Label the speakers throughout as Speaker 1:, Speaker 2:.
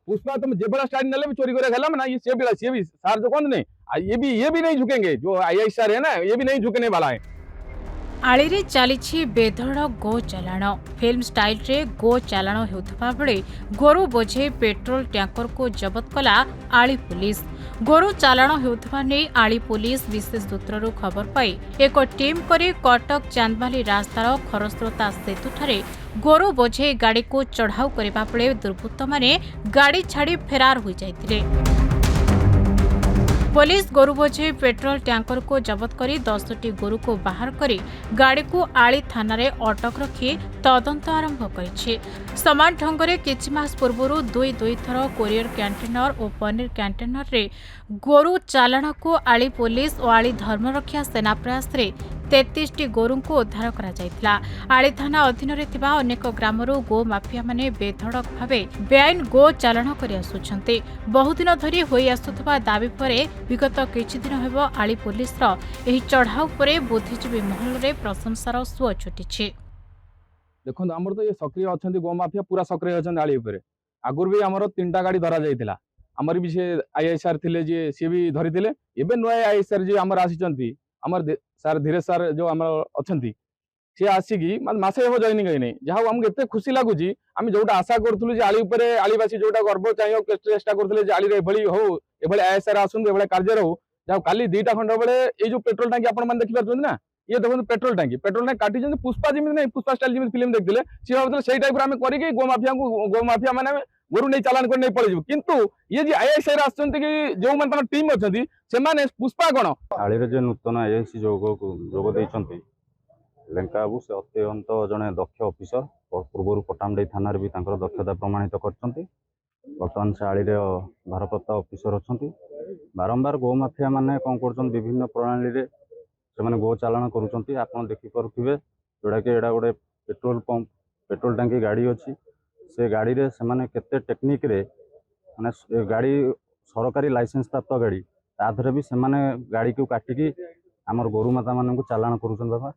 Speaker 1: पुष्पा तुम जे बड़ा स्टाइल नले भी चोरी करे खेला ना, ये भी सार जो कौन नहीं, ये भी नहीं झुकेंगे, जो आईआईएसआर है ना, ये भी नहीं झुकने वाला है।
Speaker 2: आळिरे चालिछि बेधड़ गो चालाण। फिल्म स्टाइल रे गो चालाण हेउथबा बेले गोरु बोझे पेट्रोल टैंकर को जबत कला आळी पुलिस। गोरु चालाण हेउथबा नै आळी पुलिस विशेष सूत्ररु खबर पाई एक टीम करी कटक चांदबाली रास्तार खरस्रोता सेतुठारे गोरु बोझे गाड़ी को चढ़ाऊ करबा बेले दुर्बृत्त माने गाड़ी छाड़ी फेरार होई जायतिले। पुलिस गोरु बोझे पेट्रोल टैंकर को जबत करी 10टी गोरु को बाहर करी गाड़ी को आली थाना रे अटक रखी तदंत आरंभ करिछि। समान ढंगरे किछि मास पूर्वरु दुई थर कोरियर कंटेनर और पनीर कंटेनर रे गोरु चालाण को आली पुलिस और आली धर्मरक्षा सेना प्रयास रे 33टी गोरु को उद्धार करा जायतिला। आली थाना अधीन रे थिबा अनेक ग्रामरु गो माफिया माने बेधड़क भावे बेआईन गो चालाण करि आसुछन्ते। बहुदिन धरी होई आसुथबा दाबी परे विगत किछि दिन हेब आली पुलिस रो एही चढ़ाऊ परे बुद्धिजीवी महल रे प्रशंसार सुଅ छुटिछि।
Speaker 1: देखो आमर तो ये सक्रिय अच्छा गो माफिया पूरा सक्रिय अच्छा आली उपर आगुर भी आमर 3टा गाड़ी धरा जाइथिला। आमर भी से आईआईएसआर थिले जे सी भी धरी थिले। एबे नुआ आईआईएसआर जे आमर आसीचंती आमर सर धीरेश सर जो आमर अछंती सी आसिकी मासे हेब जॉइनिंग है नहीं। जहाँ आमको एते खुशी लगुच आम जोटा आशा करूँ जे आली उपर आलीवासी जोटा गर्व चाहिए चेष्टा करते जे आली एभली हो एभली आईएएसआर आसतु एभली कार्य हो। जहाँ काली 2टा खंड बेले ये जो पेट्रोल टांकी आपण मैंने देखिपार ना, ये देखो पेट्रोल टांकी काटी पुष्पा जमी नहीं, पुष्पा स्टाइल जमी फिल्म देखते सी भाव से टाइप आम करी गो माफिया मैंने गोरु नहीं चालान कर नहीं पड़े। किंतु ये जी आईआईएसआर आसछन्ती कि जो मन टीम अच्छी से पुष्पा कौन
Speaker 3: आळीरे जे नूतन आईआईसी जोग देइछन्ती लेंका बाबू से अत्यंत जड़े दक्ष ऑफिसर पूर्व पटामुंडई थाना भी दक्षता प्रमाणित करछन्ती। बर्तमान से आळीरे भारप्राप्त ऑफिसर अच्छन्ती। बारंबार गो माफिया माने कौन कर विभिन्न प्रणाली रे से माने गो चालान करुछन्ती। आपण देखि पारुथिबे जोड़ा कि एडा गोटे पेट्रोल पंप पेट्रोल टांकी गाड़ी अच्छी से गाड़ी रे से माने केते टेक्निक रे माने गाड़ी सरकारी लाइसेंस प्राप्त गाड़ी ताधरे भी से माने गाड़ी को काटिकी आमर गोरु माता मानक चालान करुछन बाबा।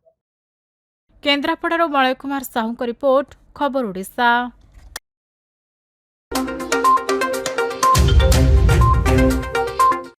Speaker 2: केन्द्रापड़ार मलय कुमार साहू रिपोर्ट खबर ओडिशा।